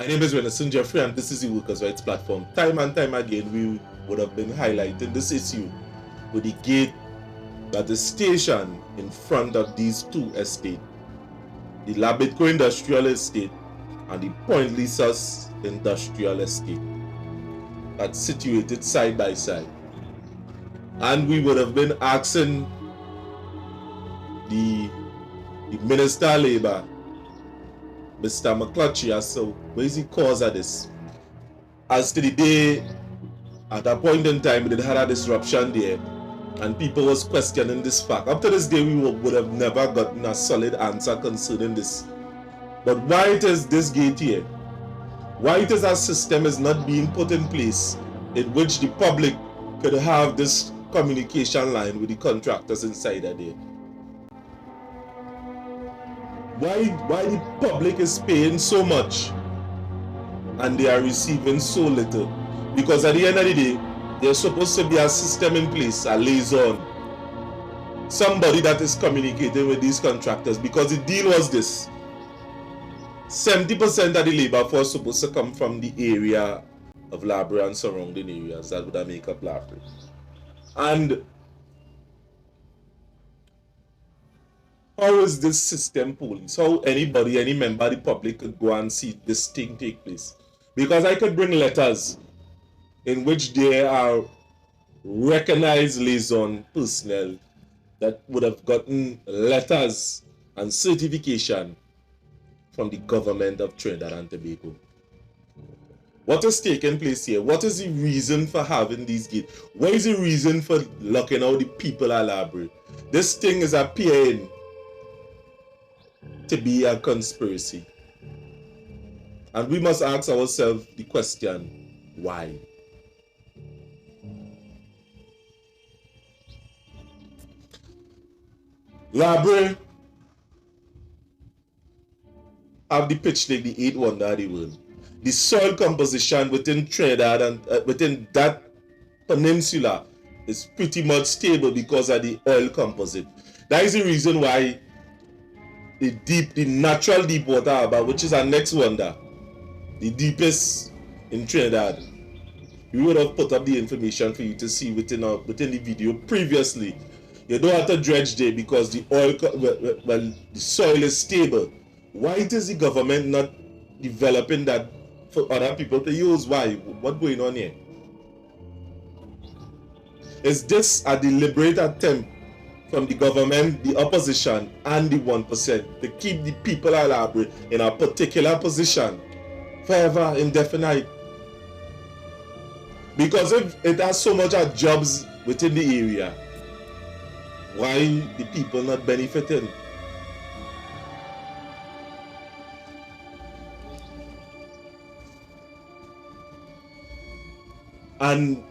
My name is Renison Jeffrey, and this is the Workers' Rights Platform. Time and time again, we would have been highlighting this issue with the gate that is stationed in front of these two estates, the Labitco Industrial Estate and the Point Lisas Industrial Estate, that's situated side by side. And we would have been asking the Minister of Labour, Mr. McClutchy, as to what is the cause of this? As to the day, at a point in time, they had a disruption there, and people was questioning this fact. Up to this day, we would have never gotten a solid answer concerning this. But why it is this gate here? Why it is our system is not being put in place in which the public could have this communication line with the contractors inside of there? Why the public is paying so much and they are receiving so little? Because at the end of the day, there's supposed to be a system in place, a liaison, somebody that is communicating with these contractors, because the deal was this: 70% of the labor force supposed to come from the area of Labra and surrounding areas that would make up Labra. And how is this system police? How anybody, any member of the public could go and see this thing take place? Because I could bring letters in which there are recognized liaison personnel that would have gotten letters and certification from the government of Trinidad and Tobago. What is taking place here? What is the reason for having these gates? What is the reason for locking out the people at Labra? This thing is appearing to be a conspiracy. And we must ask ourselves the question, why? Labra have the pitch like the 8th wonder of the world. The soil composition within Trinidad and within that peninsula is pretty much stable because of the oil composite. That is the reason why the natural deep water harbor, which is our next wonder, the deepest in Trinidad. We would have put up the information for you to see within the video previously. You don't have to dredge there because the oil, the soil is stable. Why is the government not developing that for other people to use? Why? What's going on here? Is this a deliberate attempt from the government, the opposition, and the 1% to keep the people at Labra in a particular position forever, indefinite? Because if it has so much of jobs within the area, why the people not benefiting? And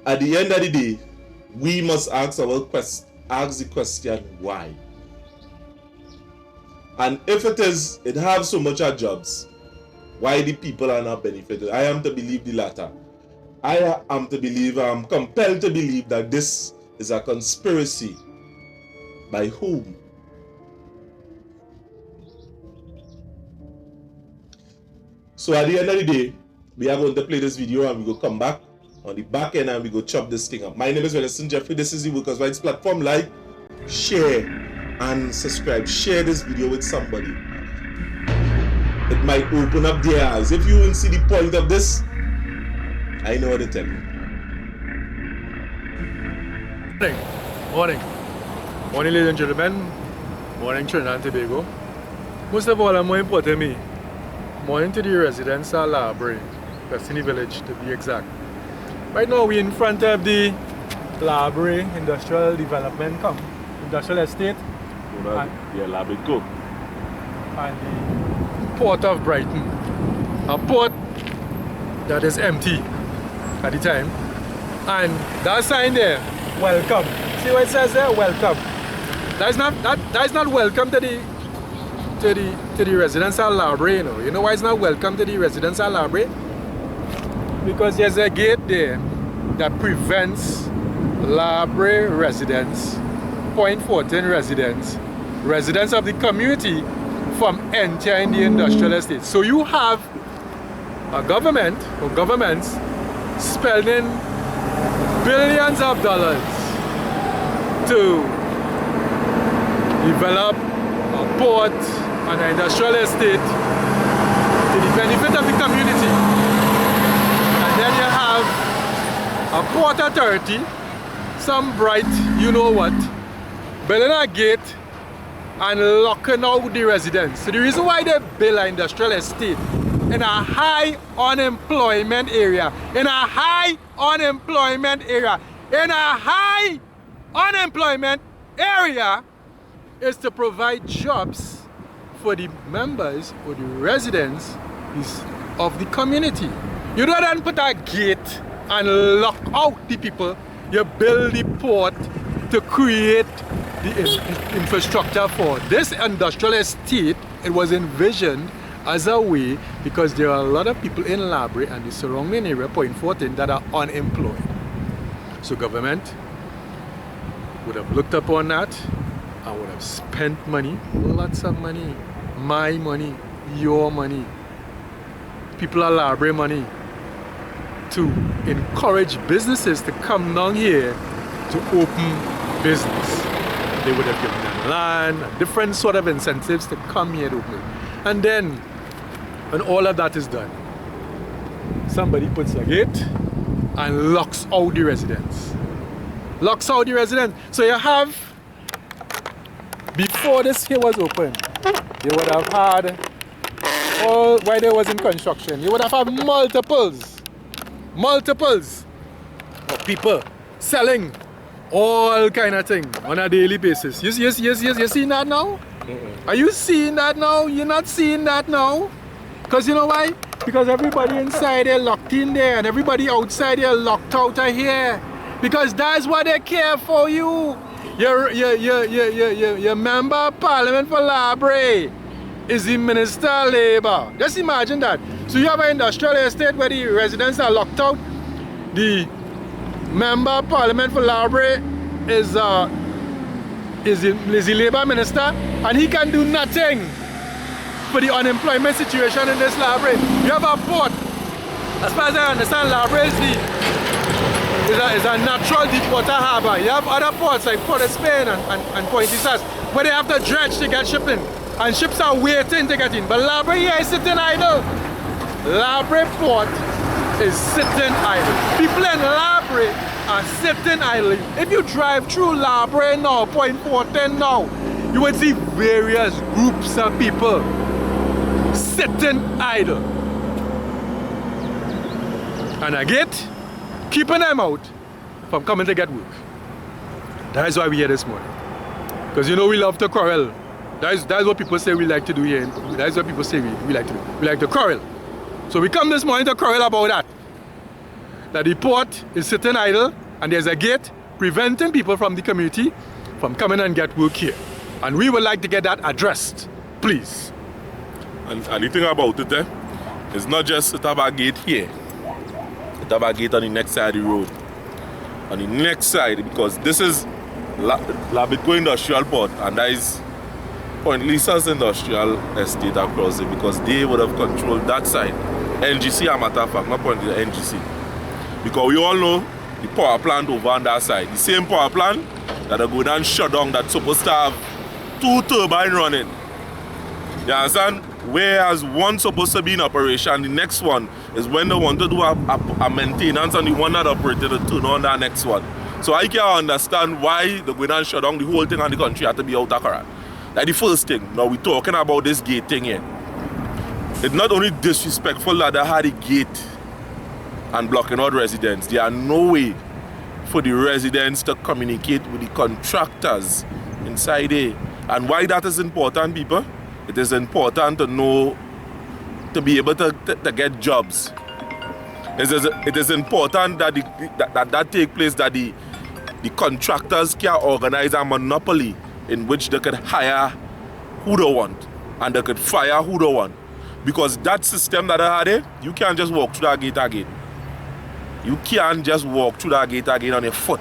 at the end of the day, we must ask the question, why? And if it have so much of jobs, why the people are not benefited? I am to believe the latter. I am compelled to believe that this is a conspiracy. By whom? So at the end of the day, we are going to play this video and we will come back on the back end and we go chop this thing up. My name is Renison Jeffrey. This is the Workers' Rights Platform. Like, share, and subscribe. Share this video with somebody. It might open up their eyes. If you won't see the point of this, I know what to tell you. Morning, ladies and gentlemen. Morning, Trinidad and Tobago. Most of all, and more importantly, morning to the residents of Labra, Destiny Village to be exact. Right now, we're in front of the Labra Industrial Industrial Estate. Labitco. And the Port of Brighton. A port that is empty at the time. And that sign there, welcome. See what it says there? Welcome. That is not welcome to the residents of Labra, you know. You know why it's not welcome to the residents of Labra? Because there's a gate there that prevents Labra residents, Point 14 residents of the community from entering the industrial estate. So you have a government or governments spending billions of dollars to develop a port and an industrial estate to the benefit of the community. And then you have a port authority, some bright you know what, building a gate and locking out the residents. So the reason why they build an industrial estate in a high unemployment area, in a high unemployment area, in a high unemployment area is to provide jobs for the members or the residents of the community. You don't then put a gate and lock out the people. You build the port to create the infrastructure for this industrial estate. It was envisioned as a way because there are a lot of people in Labre and the surrounding area, Point 14, that are unemployed. So government would have looked upon that and would have spent money, lots of money, my money, your money, people of Labre money, to encourage businesses to come down here to open business. They would have given them land and different sort of incentives to come here to open. And then, when all of that is done, somebody puts a gate and locks out the residents. Locks out the residents. So you have, before this here was open, you would have had, all while there was in construction, you would have had multiples of people selling all kind of thing on a daily basis. You seeing that now? Are you seeing that now? You're not seeing that now? Because you know why? Because everybody inside there locked in there and everybody outside there locked out of here. Because that's what they care for you. Your member of parliament for Labre is the Minister of Labour. Just imagine that. So you have an industrial estate where the residents are locked out. The member of parliament for Labre is the Labour Minister, and he can do nothing for the unemployment situation in this Labre. You have a port. As far as I understand, Labre is a natural deep water harbour. You have other ports like Port of Spain and Point Isas where they have to dredge to get shipping. And ships are waiting to get in. But Labre here is sitting idle. Labre port is sitting idle. People in Labre are sitting idle. If you drive through Labre now, Point 14 now, you would see various groups of people sitting idle. And a gate keeping them out from coming to get work. That is why we're here this morning. Because you know we love to quarrel. That is what people say we like to do here. That is what people say we like to do. We like to quarrel. So we come this morning to quarrel about that. That the port is sitting idle and there's a gate preventing people from the community from coming and get work here. And we would like to get that addressed, please. And the thing about it, it's not just a have gate here. It have a gate on the next side of the road. On the next side, because this is Labitco Industrial Port and that is Point Lisa's industrial estate across it because they would have controlled that side. NGC, a matter of fact, not Point the NGC. Because we all know the power plant over on that side. The same power plant that are going and shut down that's supposed to have 2 turbines running. You understand? Whereas one supposed to be in operation, the next one is when they want to do a maintenance and the one that operated to turn on that next one. So I can't understand why they're going and shut down the whole thing and the country had to be out of current. Like the first thing, now we're talking about this gate thing here. It's not only disrespectful that they had a gate and blocking out residents. There are no way for the residents to communicate with the contractors inside there. And why that is important, people? It is important to know, to be able to get jobs. It is important that that take place, that the contractors can organize a monopoly in which they could hire who they want and they could fire who they want. Because that system that they had there, you can't just walk through that gate again. You can't just walk through that gate again on your foot.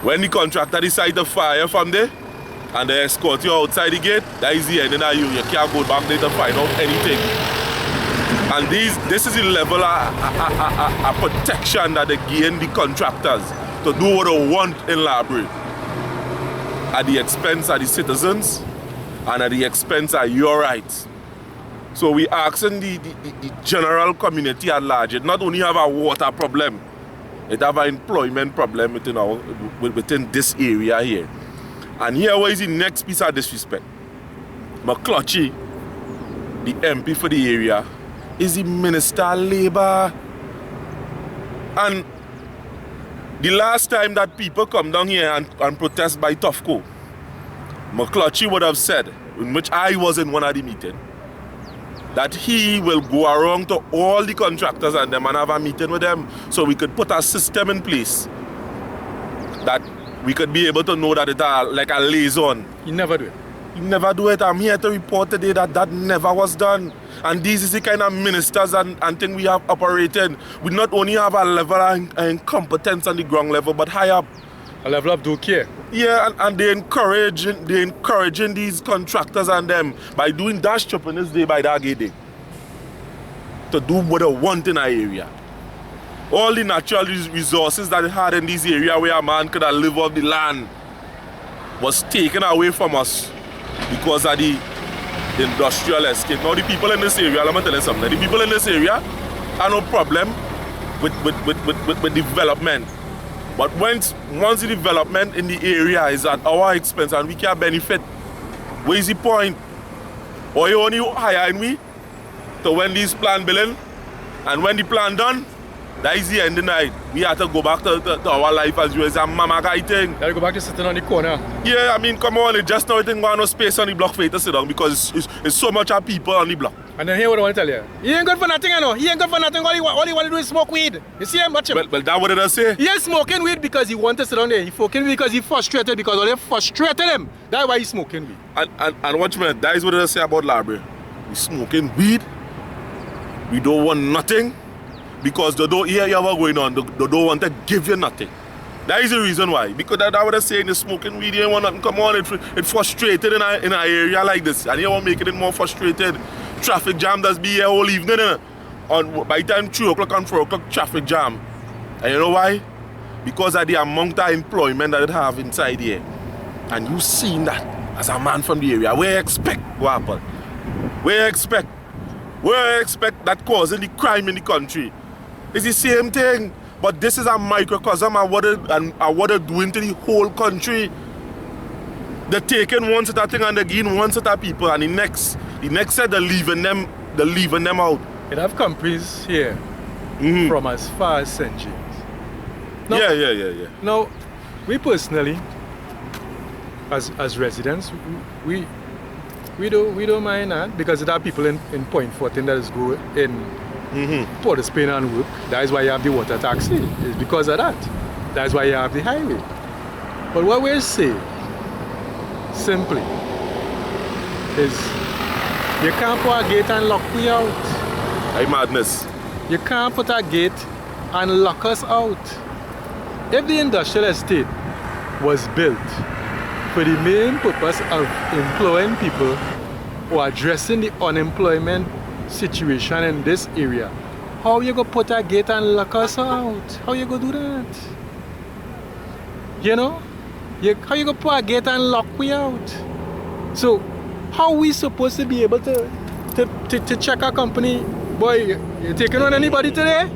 When the contractor decides to fire from there and they escort you outside the gate, that is the end of you. You can't go back there to find out anything. And this is the level of protection that they gain the contractors to do what they want in Library at the expense of the citizens and at the expense of your rights. So we asking the general community at large, it not only have a water problem, it have an employment problem within this area here. And here what is the next piece of disrespect? McClutchy, the MP for the area, is the Minister of Labour. And the last time that people come down here and protest by Tufco, McClutchy would have said, in which I was in one of the meetings, that he will go around to all the contractors and them and have a meeting with them so we could put a system in place that we could be able to know that it's like a liaison. You never do it. You never do it. I'm here to report today that that never was done. And these is the kind of ministers and thing we have operating. We not only have a level of incompetence on the ground level, but high up. A level of don't care. Yeah, and they encouraging these contractors and them by doing dash chopping this day by that day to do what they want in our area. All the natural resources that they had in this area where a man could have lived off the land was taken away from us because of the industrial escape. Now the people in this area, let me tell you something, the people in this area have no problem with development. But once the development in the area is at our expense and we can't benefit, where is the point? Or you only hiring me to when these plan building, and when the plan done, that is the end of the night. We have to go back to our life as usual. It's a mama guy thing. Gotta go back to sitting on the corner. Yeah, I mean, come on, it just now it ain't got no space on the block for you to sit down because it's so much of people on the block. And then here what I want to tell you. He ain't good for nothing, you know. He ain't good for nothing. All he want to do is smoke weed. You see him? Watch him. Well, that's what did I say? He ain't smoking weed because he wants to sit down there. He's smoking weed because he's frustrated because all they frustrated him. That's why he's smoking weed. And watch me, that is what did I say about Library. We smoking weed. We don't want nothing. Because they don't hear you ever going on, they don't want to give you nothing. That is the reason why. Because that's what I'm saying, the smoking weed, you don't want nothing. Come on, it's frustrated in an area like this. And you want to make it more frustrated. Traffic jam does be here all evening. By the time 3 o'clock and 4 o'clock, traffic jam. And you know why? Because of the amount of employment that it have inside here. And you seen that as a man from the area. Where you expect what happen? Where you expect that causing the crime in the country? It's the same thing, but this is a microcosm of what they're doing to the whole country. They're taking one set of thing and they're giving one set of people, and the next set they're leaving them out. It have companies here from as far as St. James. Now, Yeah. Now, we personally, as residents, we don't mind that because there are people in Point 14 that is go in Port of Spain and work. That is why you have the water taxi. It's because of that. That is why you have the highway. But what we'll say simply is you can't put a gate and lock me out. Hey, madness. You can't put a gate and lock us out. If the industrial estate was built for the main purpose of employing people or addressing the unemployment situation in this area, how you gonna put a gate and lock us out? How you gonna do that? You know? How you gonna put a gate and lock me out? So how we supposed to be able to check a company? Boy, you taking on anybody today?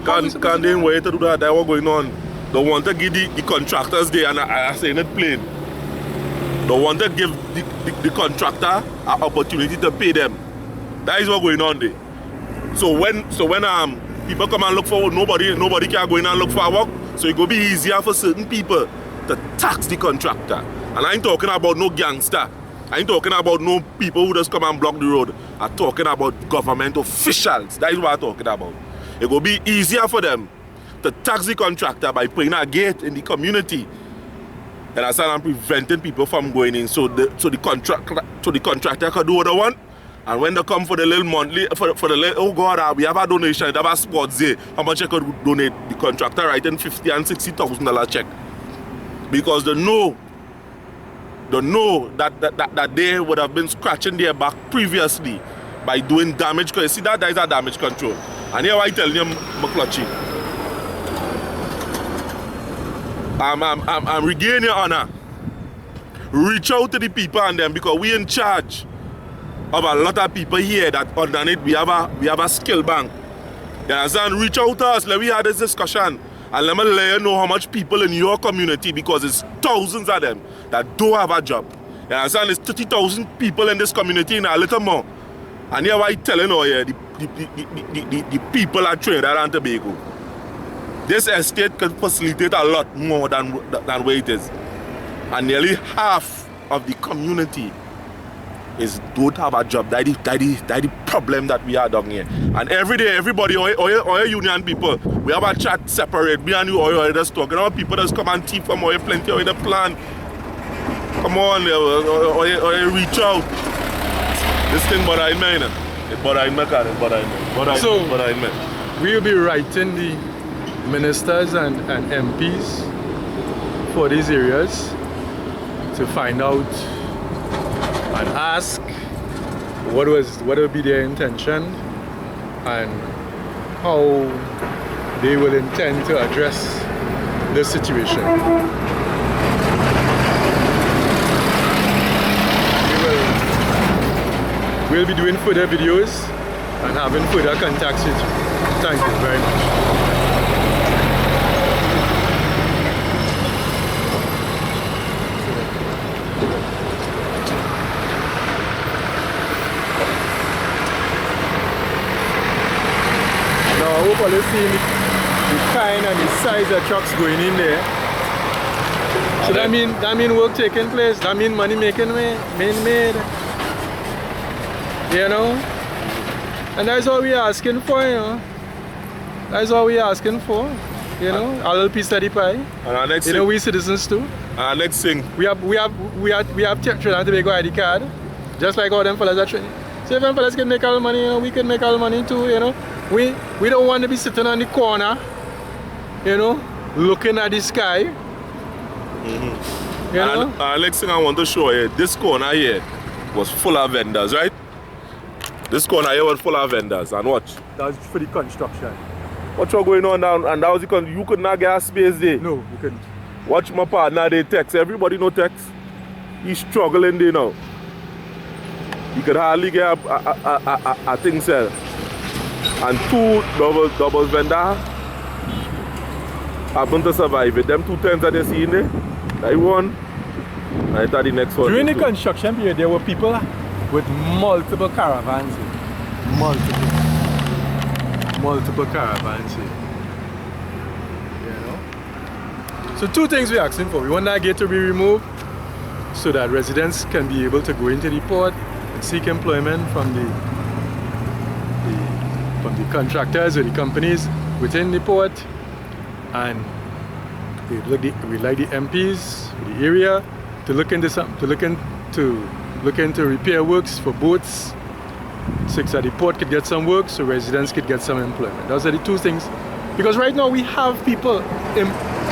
Can't they wait to do that? That's what's going on. They want to give the contractors there, and I say it plain. They want to give the contractor an opportunity to pay them. That is what's going on there. So when people come and look for work, nobody can go in and look for work. So it will be easier for certain people to tax the contractor. And I ain't talking about no gangster. I ain't talking about no people who just come and block the road. I'm talking about government officials. That is what I'm talking about. It will be easier for them to tax the contractor by putting a gate in the community. And I start preventing people from going in, so the contractor can do what they want. And when they come for the little monthly, for the little, oh God, we have a donation, they have a sports day. How much you could donate? The contractor writing $50,000 and $60,000 check, because they know that they would have been scratching their back previously by doing damage control. See that is a damage control. And here I tell you, McClutchy, I'm regaining your honor. Reach out to the people and them because we in charge of a lot of people here that underneath we have a skill bank. You understand? Reach out to us. Let me have this discussion. And let me let you know how much people in your community, because it's thousands of them that don't have a job. You understand? There's 30,000 people in this community and a little more. And here I telling you here, the people at Trinidad and Tobago. This estate can facilitate a lot more than where it is. And nearly half of the community don't have a job. That's the problem that we have down here. And every day, everybody, all union people, we have a chat separate. Me and you, all just talk. You know, people just come and thief from all plenty of the plan. Come on, or reach out. This thing bother me, you know. It bother me, it bother me. So, bother me. We'll be writing the ministers and MPs for these areas to find out and ask what would be their intention and how they will intend to address the situation. We'll be doing further videos and having further contacts with you. Thank you very much. I hope all see the kind and the size of trucks going in there. So that mean work taking place. That mean money being made. You know? And that's all we're asking for, you know. That's all we're asking for. You know, a little piece of the pie. And our next you know, we citizens too. Our next thing. We have Trinidad and Tobago ID card. Just like all them fellas are Trinidad. So if them fellas can make all the money, you know, we can make all the money too, you know. We don't want to be sitting on the corner, you know, looking at the sky. You know? And next thing I want to show you, this corner here was full of vendors, right? This corner here was full of vendors, and watch. That was for the construction. What's going on down? And that was because you could not get a space there. No, you couldn't. Watch my partner, they text. Everybody know text. He's struggling there now. He could hardly get a thing sell. And two double vendor happen to survive it. Them 2 tents that they see in there, that one, and I thought the next one. During the construction period, there were people with multiple caravans. Multiple caravans here. You know? So 2 things we're asking for. We want that gate to be removed so that residents can be able to go into the port and seek employment from the contractors or the companies within the port, and we'd like the MPs for the area to look into repair works for boats, so that the port could get some work, so residents could get some employment. Those are the 2 things. Because right now we have people,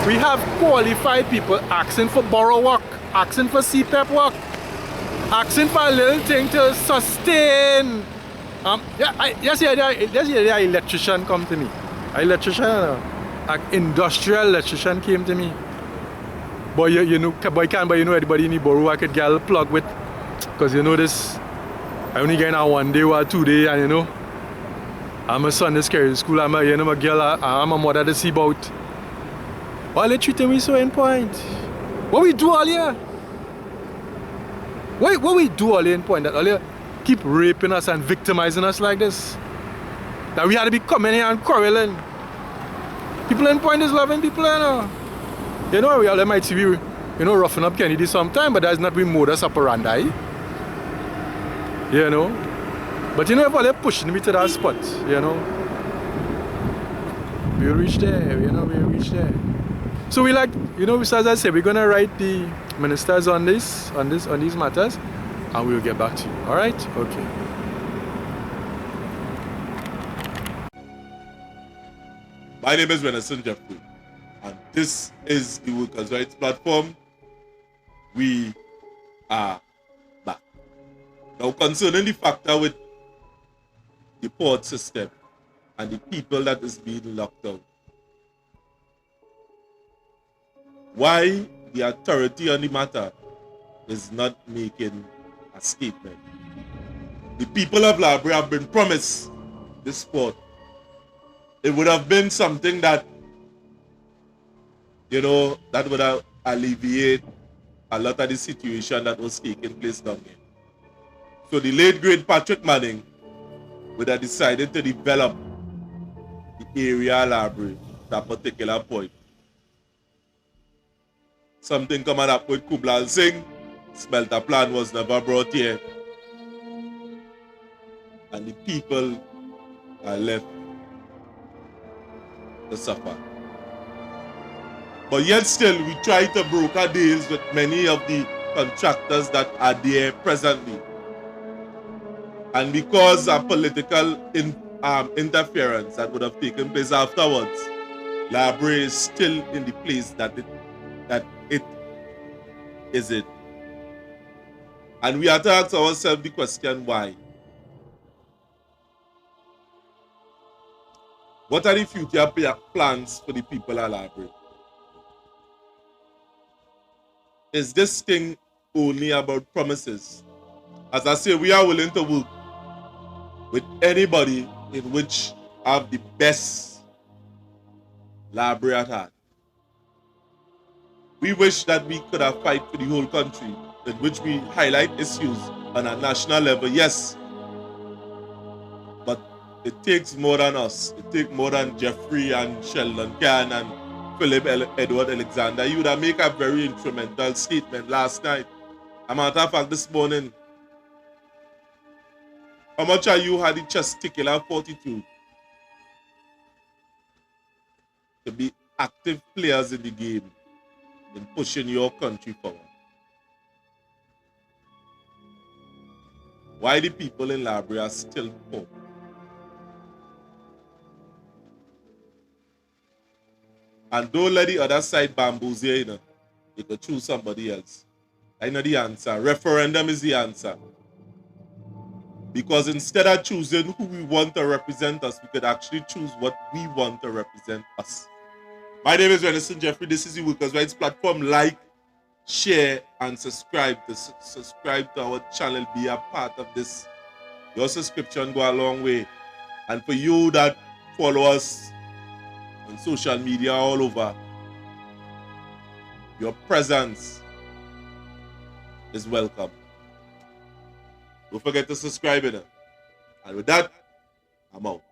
we have qualified people asking for borough work, asking for CPEP work, asking for a little thing to sustain. Yesterday an electrician come to me. An industrial electrician came to me. Boy, you know everybody in the borough I could get a plug with. Because you know this, I only get out 1 day or 2 days, and you know, I'm a son that's carrying school, I'm a girl, I'm a mother to see about. Why they treating me so in point? What we do all here? What we do all here in point? That all here keep raping us and victimizing us like this? That we had to be coming here and quarreling. People in point is loving people, you know. You know, we all might see we, you know, roughing up Kennedy sometime, but that's not we modus operandi. You know. But you know, if they're pushing me to that spot, you know, we'll reach there, you know, we'll reach there. So we like, you know, as I said, we're gonna write the ministers on these matters, and we'll get back to you. All right? Okay. My name is Renison Jeffrey, and this is the Workers' Rights Platform. We are back. Now, concerning the factor with the port system and the people that is being locked out. Why the authority on the matter is not making a statement. The people of Library have been promised this port. It would have been something that, that would have alleviate a lot of the situation that was taking place down here. So the late great Patrick Manning would have decided to develop the area library at that particular point. Something coming up with Kublai Singh, smelter plan was never brought here, and the people are left to suffer. But yet still, we try to broker deals with many of the contractors that are there presently. And because of political interference that would have taken place afterwards, library is still in the place that it is in. And we have to ask ourselves the question, why? What are the future plans for the people at library? Is this thing only about promises? As I say, we are willing to work with anybody in which have the best library at heart. We wish that we could have fight for the whole country, in which we highlight issues on a national level, yes. But it takes more than us. It takes more than Jeffrey and Sheldon Can and Philip Edward Alexander. You would have made a very instrumental statement last night. As a matter of fact, this morning, how much of you had the testicular fortitude to be active players in the game in pushing your country forward? Why the people in library are still poor? And don't let the other side bamboozle you. You could choose somebody else. I know the answer. Referendum is the answer. Because instead of choosing who we want to represent us, we could actually choose what we want to represent us. My name is Renison Jeffrey. This is the Workers' Rights Platform. Like, share, and subscribe. Subscribe to our channel. Be a part of this. Your subscription go a long way. And for you that follow us on social media all over, your presence is welcome. Don't forget to subscribe. And with that, I'm out.